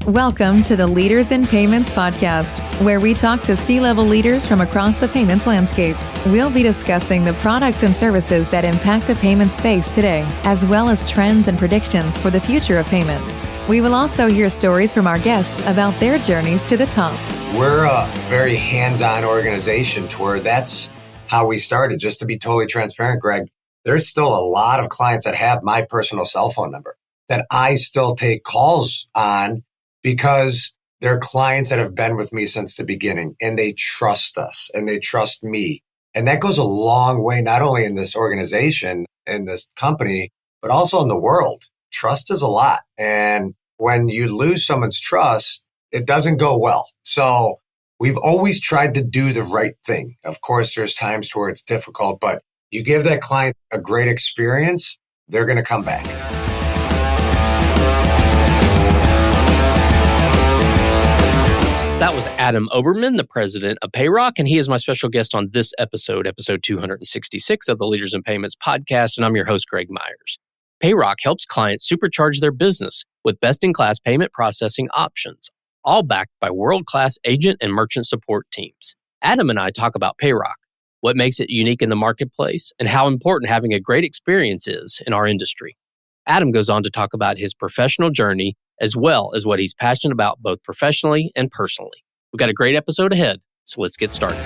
Welcome to the Leaders in Payments podcast, where we talk to C-level leaders from across the payments landscape. We'll be discussing the products and services that impact the payment space today, as well as trends and predictions for the future of payments. We will also hear stories from our guests about their journeys to the top. We're a very hands-on organization to where that's how we started. Just to be totally transparent, Greg, there's still a lot of clients that have my personal cell phone number that I still take calls on because they're clients that have been with me since the beginning and they trust us and they trust me. And that goes a long way, not only in this organization, in this company, but also in the world. Trust is a lot. And when you lose someone's trust, it doesn't go well. So we've always tried to do the right thing. Of course, there's times where it's difficult, but you give that client a great experience, they're going to come back. That was Adam Oberman, the president of Payroc, and he is my special guest on this episode 266 of the Leaders in Payments podcast, and I'm your host, Greg Myers. Payroc helps clients supercharge their business with best-in-class payment processing options, all backed by world-class agent and merchant support teams. Adam and I talk about Payroc, what makes it unique in the marketplace, and how important having a great experience is in our industry. Adam goes on to talk about his professional journey as well as what he's passionate about both professionally and personally. We've got a great episode ahead, so let's get started.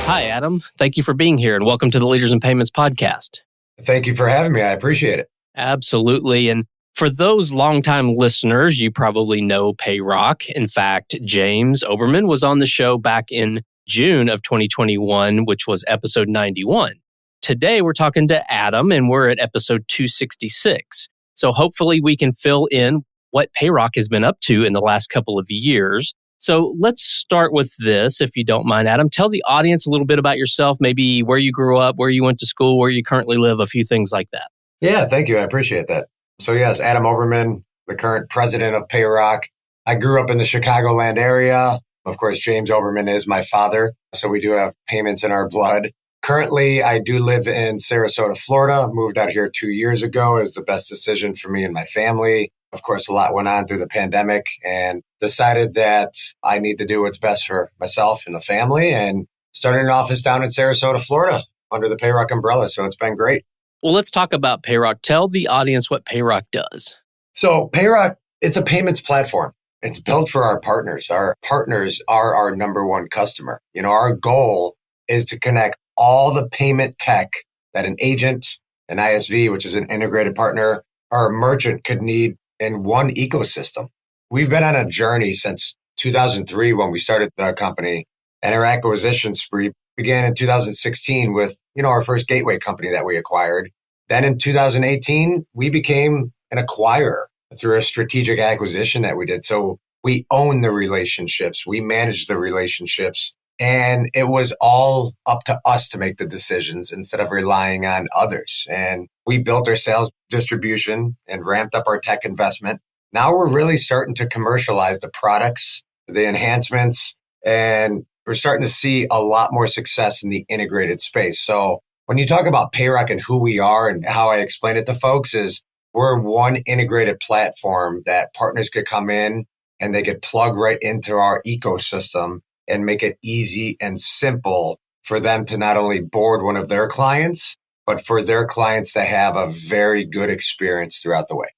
Hi, Adam. Thank you for being here and welcome to the Leaders in Payments podcast. Thank you for having me. I appreciate it. Absolutely. And for those longtime listeners, you probably know Payroc. In fact, James Oberman was on the show back in June of 2021, which was episode 91. Today, we're talking to Adam, and we're at episode 266. So hopefully we can fill in what Payroc has been up to in the last couple of years. So let's start with this, if you don't mind, Adam. Tell the audience a little bit about yourself, maybe where you grew up, where you went to school, where you currently live, a few things like that. Yeah, thank you. I appreciate that. So yes, Adam Oberman, the current president of Payroc. I grew up in the Chicagoland area. Of course, James Oberman is my father, so we do have payments in our blood. Currently, I do live in Sarasota, Florida. Moved out here 2 years ago. It was the best decision for me and my family. Of course, a lot went on through the pandemic and decided that I need to do what's best for myself and the family and started an office down in Sarasota, Florida under the Payroc umbrella. So it's been great. Well, let's talk about Payroc. Tell the audience what Payroc does. So Payroc, it's a payments platform. It's built for our partners. Our partners are our number one customer. You know, our goal is to connect all the payment tech that an agent, an ISV, which is an integrated partner, or a merchant could need in one ecosystem. We've been on a journey since 2003 when we started the company, and our acquisition spree began in 2016 with, our first gateway company that we acquired. Then in 2018, we became an acquirer through a strategic acquisition that we did. So we own the relationships, we manage the relationships. And it was all up to us to make the decisions instead of relying on others. And we built our sales distribution and ramped up our tech investment. Now we're really starting to commercialize the products, the enhancements, and we're starting to see a lot more success in the integrated space. So when you talk about Payroc and who we are and how I explain it to folks is we're one integrated platform that partners could come in and they could plug right into our ecosystem and make it easy and simple for them to not only board one of their clients, but for their clients to have a very good experience throughout the way.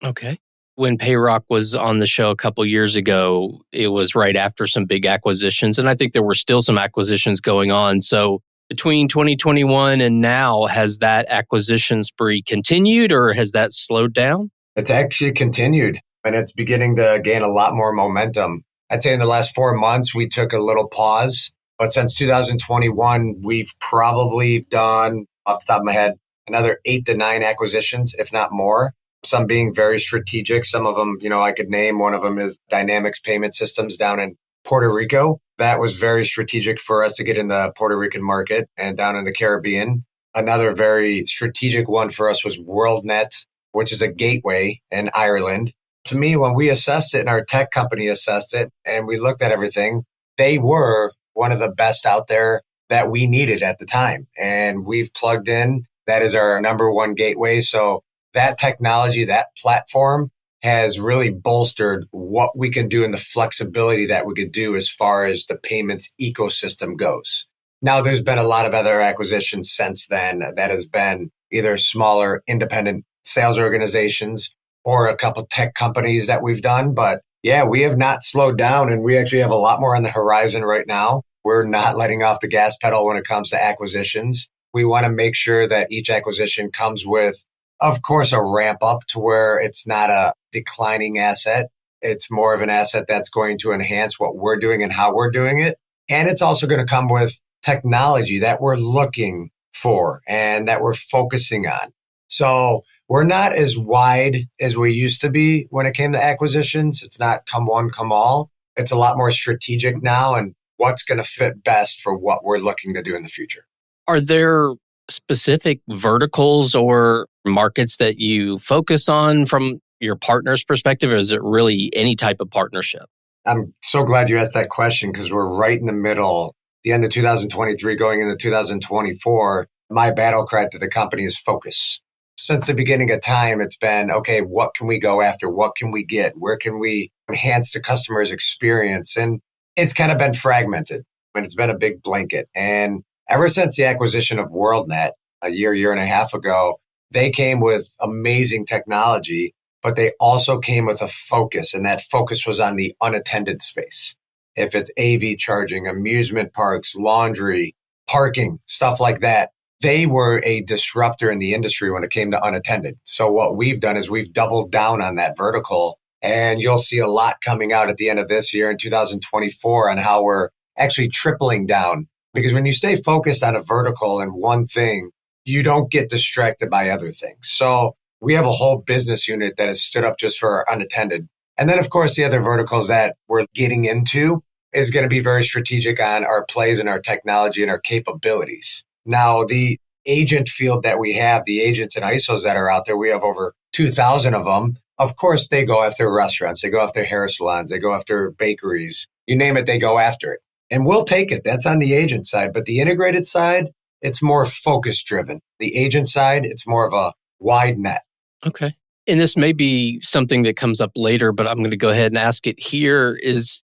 Okay. When Payroc was on the show a couple years ago, it was right after some big acquisitions, and I think there were still some acquisitions going on. So between 2021 and now, has that acquisition spree continued or has that slowed down? It's actually continued, and it's beginning to gain a lot more momentum. I'd say in the last 4 months, we took a little pause. But since 2021, we've probably done, off the top of my head, another 8 to 9 acquisitions, if not more. Some being very strategic. Some of them, I could name. One of them is Dynamics Payment Systems down in Puerto Rico. That was very strategic for us to get in the Puerto Rican market and down in the Caribbean. Another very strategic one for us was WorldNet, which is a gateway in Ireland. To me, when we assessed it and our tech company assessed it and we looked at everything, they were one of the best out there that we needed at the time. And we've plugged in That is our number one gateway. So that technology, that platform has really bolstered what we can do and the flexibility that we could do as far as the payments ecosystem goes. Now, there's been a lot of other acquisitions since then that has been either smaller independent sales organizations or a couple tech companies that we've done. But yeah, we have not slowed down, and we actually have a lot more on the horizon right now. We're not letting off the gas pedal when it comes to acquisitions. We want to make sure that each acquisition comes with, of course, a ramp up to where it's not a declining asset. It's more of an asset that's going to enhance what we're doing and how we're doing it. And it's also going to come with technology that we're looking for and that we're focusing on. So we're not as wide as we used to be when it came to acquisitions. It's not come one, come all. It's a lot more strategic now and what's going to fit best for what we're looking to do in the future. Are there specific verticals or markets that you focus on from your partner's perspective, or is it really any type of partnership? I'm so glad you asked that question because we're right in the middle, the end of 2023 going into 2024. My battle cry to the company is focus. Since the beginning of time, it's been, okay, what can we go after? What can we get? Where can we enhance the customer's experience? And it's kind of been fragmented, and it's been a big blanket. And ever since the acquisition of WorldNet a year and a half ago, they came with amazing technology, but they also came with a focus, and that focus was on the unattended space. If it's AV charging, amusement parks, laundry, parking, stuff like that, they were a disruptor in the industry when it came to unattended. So what we've done is we've doubled down on that vertical, and you'll see a lot coming out at the end of this year in 2024 on how we're actually tripling down. Because when you stay focused on a vertical and one thing, you don't get distracted by other things. So we have a whole business unit that has stood up just for our unattended. And then, of course, the other verticals that we're getting into is going to be very strategic on our plays and our technology and our capabilities. Now, the agent field that we have, the agents and ISOs that are out there, we have over 2,000 of them. Of course, they go after restaurants. They go after hair salons. They go after bakeries. You name it, they go after it. And we'll take it. That's on the agent side. But the integrated side, it's more focus driven. The agent side, it's more of a wide net. Okay. And this may be something that comes up later, but I'm going to go ahead and ask it here.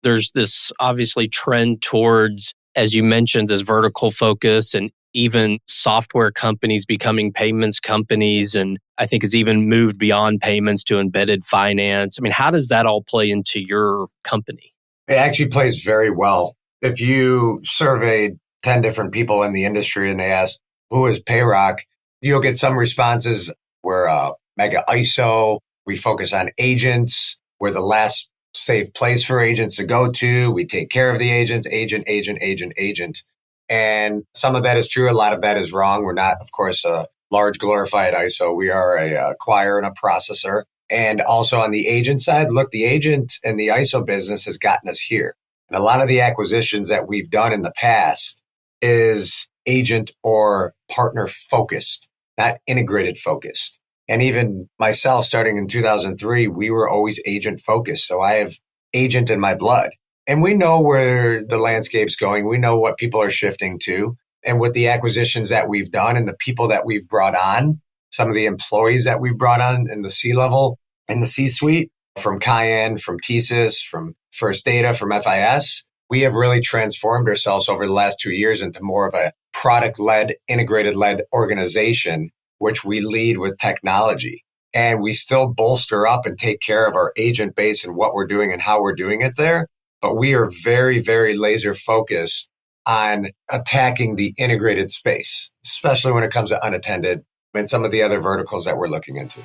There's this obviously trend towards, as you mentioned, this vertical focus and even software companies becoming payments companies. And I think it's even moved beyond payments to embedded finance. I mean, how does that all play into your company? It actually plays very well. If you surveyed 10 different people in the industry and they asked, who is Payroc? You'll get some responses. We're a mega ISO. We focus on agents. We're the last safe place for agents to go to. We take care of the agents, agent. And some of that is true. A lot of that is wrong. We're not, of course, a large glorified ISO. We are a acquirer and a processor. And also on the agent side, look, the agent and the ISO business has gotten us here. And a lot of the acquisitions that we've done in the past is agent or partner focused, not integrated focused. And even myself, starting in 2003, we were always agent focused. So I have agent in my blood. And we know where the landscape's going. We know what people are shifting to. And with the acquisitions that we've done and the people that we've brought on, some of the employees that we've brought on in the C-level and the C-suite, from Cayenne, from TSYS, from First Data, from FIS, we have really transformed ourselves over the last 2 years into more of a product-led, integrated-led organization, which we lead with technology. And we still bolster up and take care of our agent base and what we're doing and how we're doing it there. But we are very, very laser focused on attacking the integrated space, especially when it comes to unattended and some of the other verticals that we're looking into.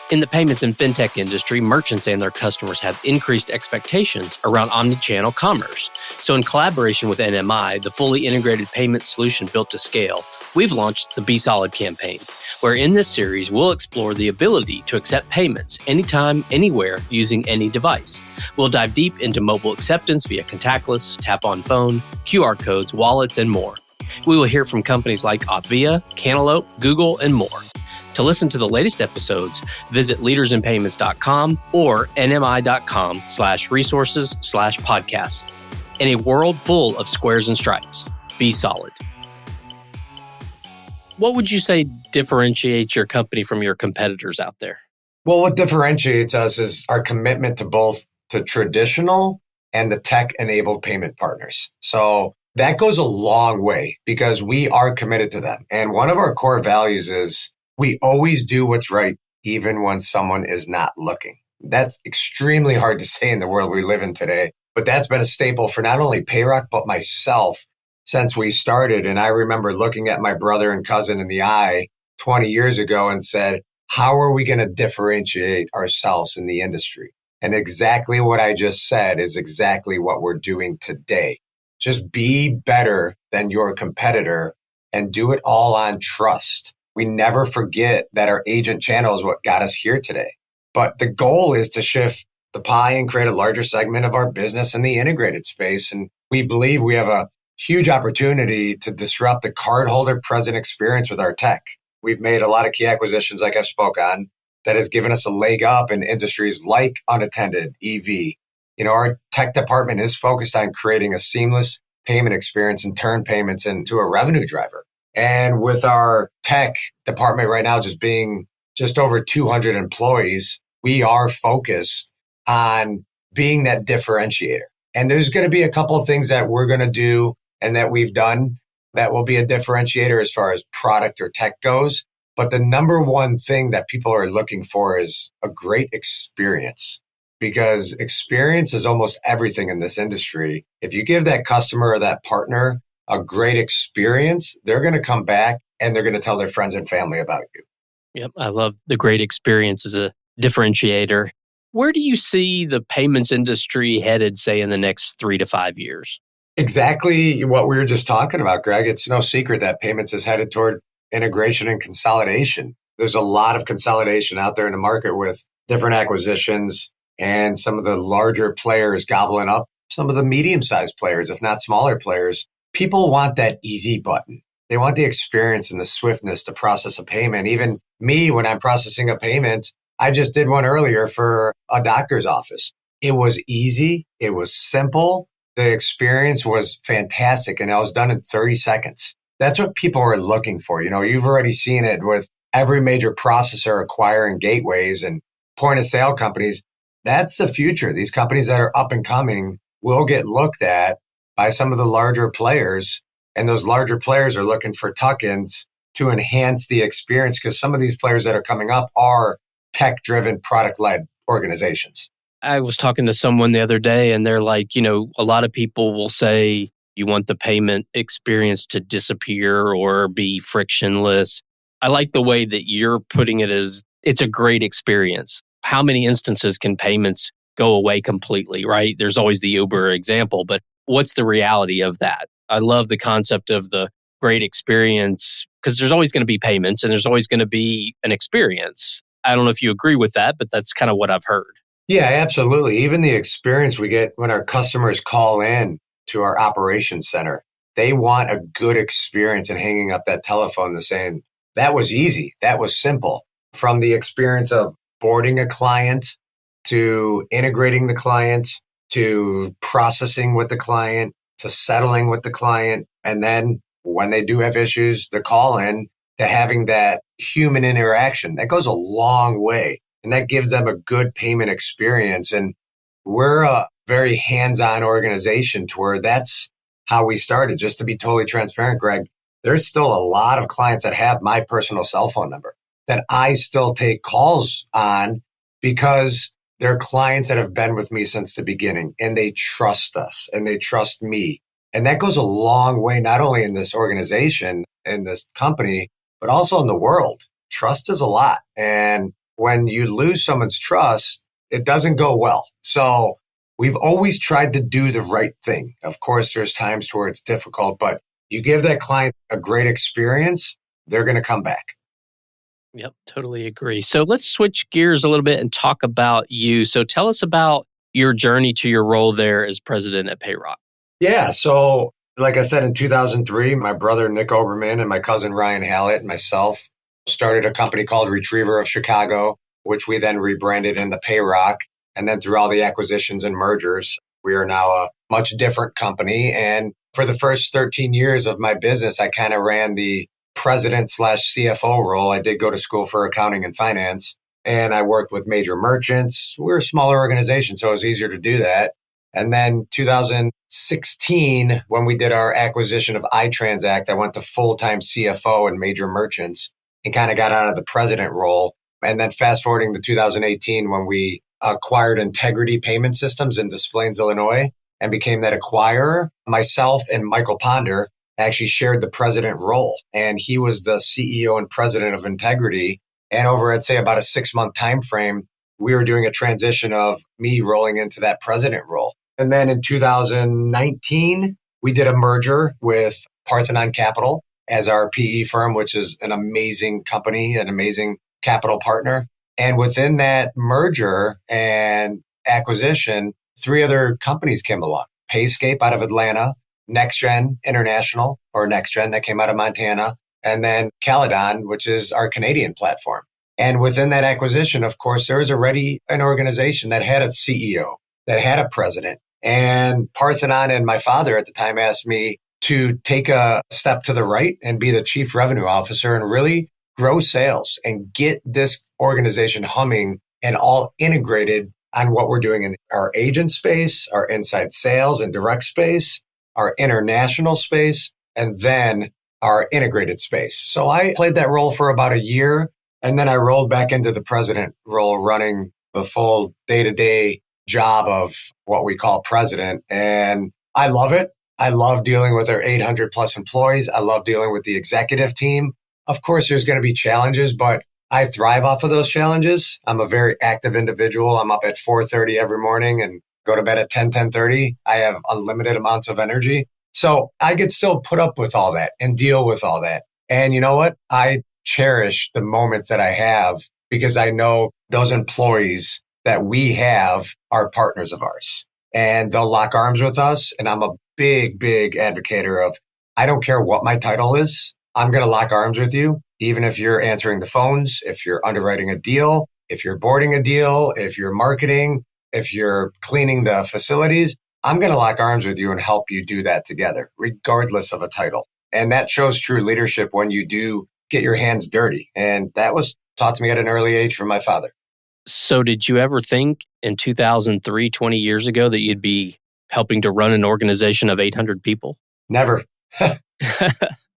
In the payments and fintech industry, merchants and their customers have increased expectations around omnichannel commerce. So in collaboration with NMI, the fully integrated payment solution built to scale, we've launched the Be Solid campaign, where in this series, we'll explore the ability to accept payments anytime, anywhere, using any device. We'll dive deep into mobile acceptance via contactless, tap-on phone, QR codes, wallets, and more. We will hear from companies like Authvia, Cantaloupe, Google, and more. To listen to the latest episodes, visit leadersinpayments.com or nmi.com/resources/podcasts. In a world full of squares and stripes, be solid. What would you say differentiates your company from your competitors out there? Well, what differentiates us is our commitment to both the traditional and the tech-enabled payment partners. So that goes a long way because we are committed to them. And one of our core values is we always do what's right, even when someone is not looking. That's extremely hard to say in the world we live in today, but that's been a staple for not only Payroc, but myself since we started. And I remember looking at my brother and cousin in the eye 20 years ago and said, how are we going to differentiate ourselves in the industry? And exactly what I just said is exactly what we're doing today. Just be better than your competitor and do it all on trust. We never forget that our agent channel is what got us here today. But the goal is to shift the pie and create a larger segment of our business in the integrated space. And we believe we have a huge opportunity to disrupt the cardholder present experience with our tech. We've made a lot of key acquisitions, like I've spoke on, that has given us a leg up in industries like unattended, EV. Our tech department is focused on creating a seamless payment experience and turn payments into a revenue driver. And with our tech department right now just being just over 200 employees, we are focused on being that differentiator. And there's going to be a couple of things that we're going to do and that we've done that will be a differentiator as far as product or tech goes. But the number one thing that people are looking for is a great experience, because experience is almost everything in this industry. If you give that customer or that partner a great experience, they're going to come back and they're going to tell their friends and family about you. Yep, I love the great experience as a differentiator. Where do you see the payments industry headed, say, in the next 3 to 5 years? Exactly what we were just talking about, Greg. It's no secret that payments is headed toward integration and consolidation. There's a lot of consolidation out there in the market with different acquisitions and some of the larger players gobbling up some of the medium-sized players, if not smaller players. People want that easy button. They want the experience and the swiftness to process a payment. Even me, when I'm processing a payment, I just did one earlier for a doctor's office. It was easy. It was simple. The experience was fantastic, and I was done in 30 seconds. That's what people are looking for. You've already seen it with every major processor acquiring gateways and point of sale companies. That's the future. These companies that are up and coming will get looked at by some of the larger players, and those larger players are looking for tuck-ins to enhance the experience, because some of these players that are coming up are tech-driven, product-led organizations. I was talking to someone the other day and they're like, a lot of people will say you want the payment experience to disappear or be frictionless. I like the way that you're putting it as it's a great experience. How many instances can payments go away completely, right? There's always the Uber example, but what's the reality of that? I love the concept of the great experience because there's always going to be payments and there's always going to be an experience. I don't know if you agree with that, but that's kind of what I've heard. Yeah, absolutely. Even the experience we get when our customers call in to our operations center, they want a good experience in hanging up that telephone and saying, that was easy. That was simple. From the experience of boarding a client to integrating the client to processing with the client to settling with the client. And then when they do have issues, the call in to having that human interaction, that goes a long way. And that gives them a good payment experience. And we're a very hands-on organization to where that's how we started. Just to be totally transparent, Greg, there's still a lot of clients that have my personal cell phone number that I still take calls on because they're clients that have been with me since the beginning and they trust us and they trust me. And that goes a long way, not only in this organization, in this company, but also in the world. Trust is a lot. And when you lose someone's trust, it doesn't go well. So we've always tried to do the right thing. Of course, there's times where it's difficult, but you give that client a great experience, they're going to come back. Yep, totally agree. So let's switch gears a little bit and talk about you. So tell us about your journey to your role there as president at Payroc. Yeah. So like I said, in 2003, my brother, Nick Oberman, and my cousin, Ryan Hallett, and myself started a company called Retriever of Chicago, which we then rebranded into Payroc. And then through all the acquisitions and mergers, we are now a much different company. And for the first 13 years of my business, I kind of ran the president/CFO role. I did go to school for accounting and finance, and I worked with major merchants. We're a smaller organization, so it was easier to do that. And then 2016, when we did our acquisition of iTransact, I went to full-time CFO and major merchants and kind of got out of the president role. And then fast forwarding to 2018, when we acquired Integrity Payment Systems in Des Plaines, Illinois, and became that acquirer, myself and Michael Ponder actually shared the president role. And he was the CEO and president of Integrity. And over, I'd say, about a 6-month time frame, we were doing a transition of me rolling into that president role. And then in 2019, we did a merger with Parthenon Capital as our PE firm, which is an amazing company, an amazing capital partner. And within that merger and acquisition, 3 other companies came along. Payscape out of Atlanta, NextGen International, or NextGen that came out of Montana, and then Caledon, which is our Canadian platform. And within that acquisition, of course, there was already an organization that had a CEO, that had a president. And Parthenon and my father at the time asked me to take a step to the right and be the chief revenue officer and really grow sales and get this organization humming and all integrated on what we're doing in our agent space, our inside sales and direct space, our international space, and then our integrated space. So I played that role for about a year, and then I rolled back into the president role, running the full day-to-day job of what we call president. And I love it. I love dealing with our 800 plus employees. I love dealing with the executive team. Of course, there's going to be challenges, but I thrive off of those challenges. I'm a very active individual. I'm up at 4:30 every morning and go to bed at 10:30. I have unlimited amounts of energy. So I could still put up with all that and deal with all that. And you know what? I cherish the moments that I have because I know those employees that we have are partners of ours and they'll lock arms with us. And I'm a big advocator of, I don't care what my title is. I'm going to lock arms with you, even if you're answering the phones, if you're underwriting a deal, if you're boarding a deal, if you're marketing, if you're cleaning the facilities. I'm going to lock arms with you and help you do that together, regardless of a title. And that shows true leadership when you do get your hands dirty. And that was taught to me at an early age from my father. So did you ever think in 2003, 20 years ago, that you'd be helping to run an organization of 800 people? Never.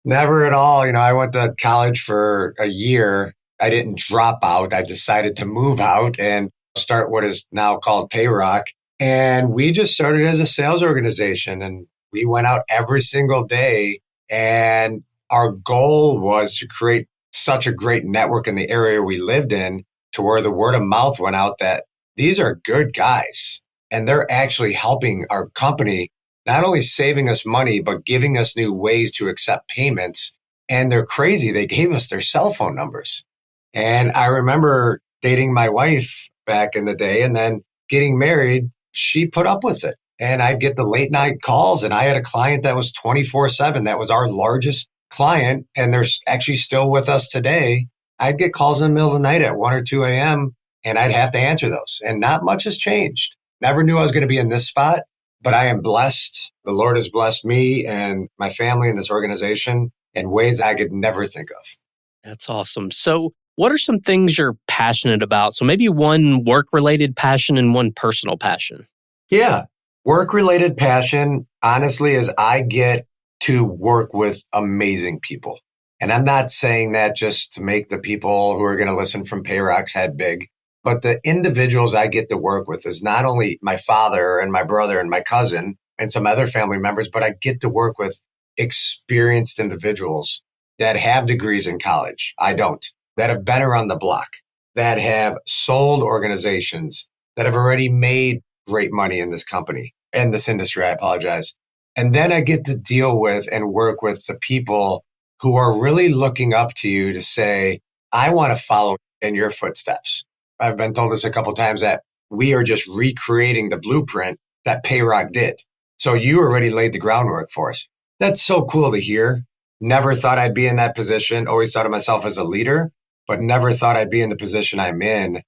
Never at all. You know, I went to college for a year. I didn't drop out. I decided to move out and start what is now called Payroc. And we just started as a sales organization and we went out every single day. And our goal was to create such a great network in the area we lived in to where the word of mouth went out that these are good guys and they're actually helping our company, not only saving us money, but giving us new ways to accept payments. And they're crazy. They gave us their cell phone numbers. And I remember dating my wife back in the day and then getting married. She put up with it. And I'd get the late night calls. And I had a client that was 24/7. That was our largest client. And they're actually still with us today. I'd get calls in the middle of the night at 1 or 2 a.m. and I'd have to answer those. And not much has changed. Never knew I was going to be in this spot, but I am blessed. The Lord has blessed me and my family and this organization in ways I could never think of. That's awesome. So what are some things you're passionate about? So maybe one work-related passion and one personal passion. Yeah. Work-related passion, honestly, is I get to work with amazing people. And I'm not saying that just to make the people who are going to listen from Payroc's head big, but the individuals I get to work with is not only my father and my brother and my cousin and some other family members, but I get to work with experienced individuals that have degrees in college. I don't. That have been around the block, that have sold organizations, that have already made great money in this company, in this industry, I apologize. And then I get to deal with and work with the people who are really looking up to you to say, I want to follow in your footsteps. I've been told this a couple of times that we are just recreating the blueprint that Payroc did. So you already laid the groundwork for us. That's so cool to hear. Never thought I'd be in that position. Always thought of myself as a leader, but never thought I'd be in the position I'm in.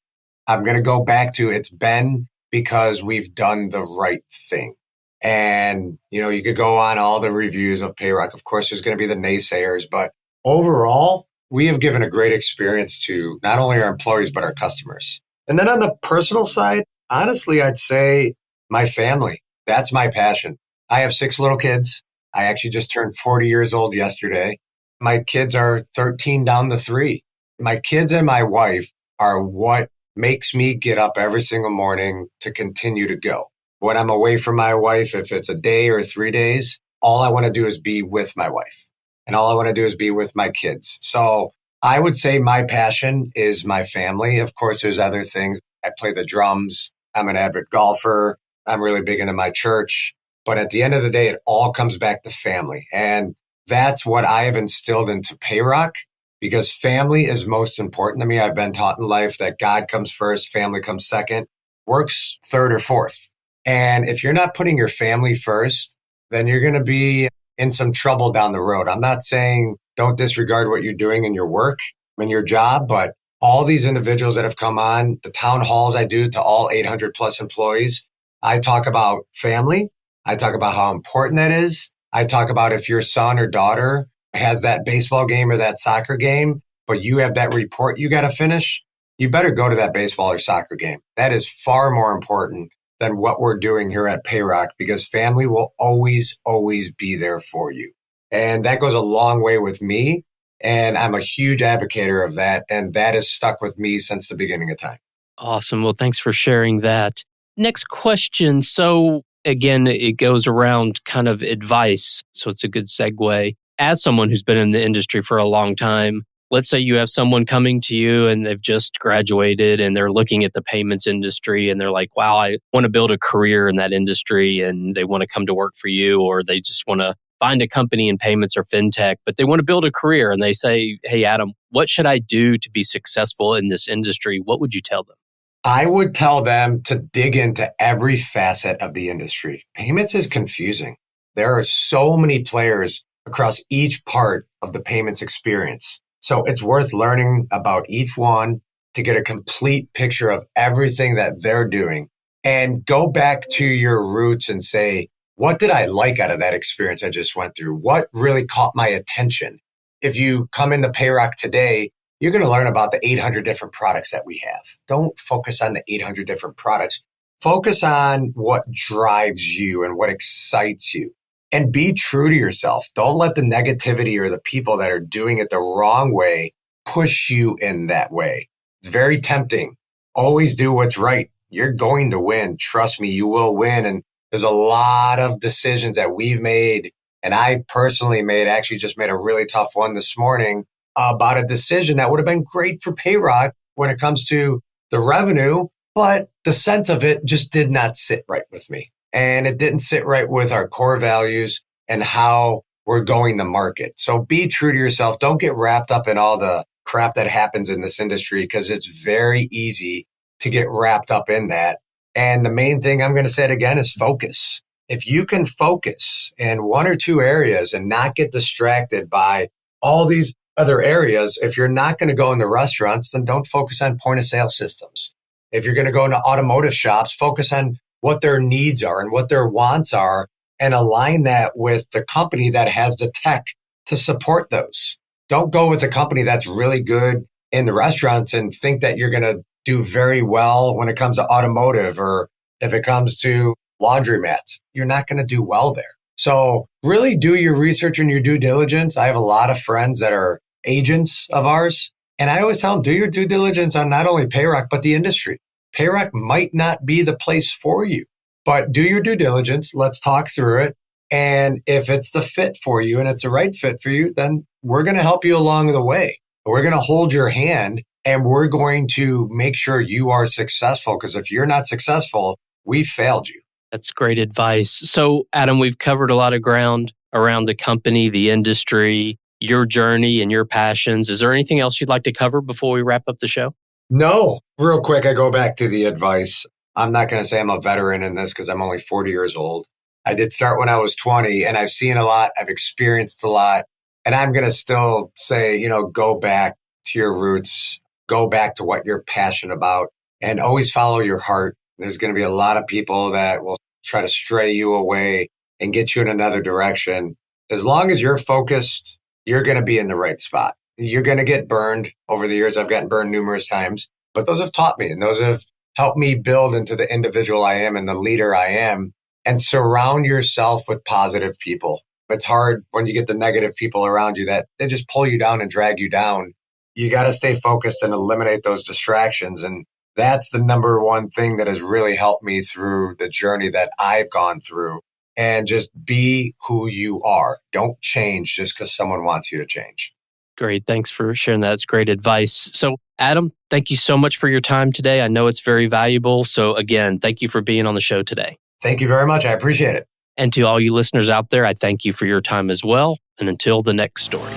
I'm going to go back to it's been because we've done the right thing. And, you know, you could go on all the reviews of Payroc. Of course, there's going to be the naysayers, but overall, we have given a great experience to not only our employees, but our customers. And then on the personal side, honestly, I'd say my family. That's my passion. I have 6 little kids. I actually just turned 40 years old yesterday. My kids are 13 down to 3. My kids and my wife are what makes me get up every single morning to continue to go. When I'm away from my wife, if it's a day or 3 days, all I want to do is be with my wife. And all I want to do is be with my kids. So I would say my passion is my family. Of course, there's other things. I play the drums. I'm an avid golfer. I'm really big into my church. But at the end of the day, it all comes back to family. And that's what I have instilled into Payroc, because family is most important to me. I've been taught in life that God comes first, family comes second, work's third or fourth. And if you're not putting your family first, then you're going to be in some trouble down the road. I'm not saying don't disregard what you're doing in your work, in your job, but all these individuals that have come on, the town halls I do to all 800 plus employees, I talk about family. I talk about how important that is. I talk about if your son or daughter has that baseball game or that soccer game, but you have that report you got to finish, you better go to that baseball or soccer game. That is far more important than what we're doing here at Payroc, because family will always, always be there for you. And that goes a long way with me. And I'm a huge advocate of that. And that has stuck with me since the beginning of time. Awesome. Well, thanks for sharing that. Next question. So again, it goes around kind of advice. So it's a good segue. As someone who's been in the industry for a long time, let's say you have someone coming to you and they've just graduated and they're looking at the payments industry and they're like, wow, I want to build a career in that industry, and they want to come to work for you, or they just want to find a company in payments or fintech, but they want to build a career and they say, hey, Adam, what should I do to be successful in this industry? What would you tell them? I would tell them to dig into every facet of the industry. Payments is confusing. There are so many players across each part of the payments experience. So it's worth learning about each one to get a complete picture of everything that they're doing, and go back to your roots and say, what did I like out of that experience I just went through? What really caught my attention? If you come into Payroc today, you're going to learn about the 800 different products that we have. Don't focus on the 800 different products. Focus on what drives you and what excites you. And be true to yourself. Don't let the negativity or the people that are doing it the wrong way push you in that way. It's very tempting. Always do what's right. You're going to win. Trust me, you will win. And there's a lot of decisions that we've made, and I personally actually just made a really tough one this morning about a decision that would have been great for Payroc when it comes to the revenue, but the sense of it just did not sit right with me. And it didn't sit right with our core values and how we're going to market. So be true to yourself. Don't get wrapped up in all the crap that happens in this industry, because it's very easy to get wrapped up in that. And the main thing, I'm going to say it again, is focus. If you can focus in one or two areas and not get distracted by all these other areas, if you're not going to go into restaurants, then don't focus on point of sale systems. If you're going to go into automotive shops, focus on what their needs are and what their wants are, and align that with the company that has the tech to support those. Don't go with a company that's really good in the restaurants and think that you're going to do very well when it comes to automotive, or if it comes to laundromats. You're not going to do well there. So really do your research and your due diligence. I have a lot of friends that are agents of ours, and I always tell them, do your due diligence on not only Payroc, but the industry. Payroc might not be the place for you, but do your due diligence. Let's talk through it. And if it's the fit for you and it's the right fit for you, then we're going to help you along the way. We're going to hold your hand, and we're going to make sure you are successful, because if you're not successful, we failed you. That's great advice. So, Adam, we've covered a lot of ground around the company, the industry, your journey and your passions. Is there anything else you'd like to cover before we wrap up the show? No. Real quick, I go back to the advice. I'm not going to say I'm a veteran in this because I'm only 40 years old. I did start when I was 20, and I've seen a lot. I've experienced a lot. And I'm going to still say, go back to your roots, go back to what you're passionate about, and always follow your heart. There's going to be a lot of people that will try to stray you away and get you in another direction. As long as you're focused you're going to be in the right spot. You're going to get burned. Over the years, I've gotten burned numerous times, but those have taught me and those have helped me build into the individual I am and the leader I am. And surround yourself with positive people. It's hard when you get the negative people around you that they just pull you down and drag you down. You got to stay focused and eliminate those distractions. And that's the number one thing that has really helped me through the journey that I've gone through. And just be who you are. Don't change just because someone wants you to change. Great. Thanks for sharing that. It's great advice. So, Adam, thank you so much for your time today. I know it's very valuable. So again, thank you for being on the show today. Thank you very much. I appreciate it. And to all you listeners out there, I thank you for your time as well. And until the next story.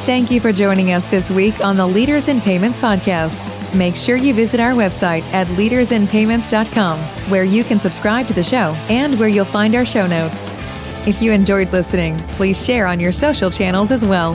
Thank you for joining us this week on the Leaders in Payments podcast. Make sure you visit our website at leadersinpayments.com, where you can subscribe to the show and where you'll find our show notes. If you enjoyed listening, please share on your social channels as well.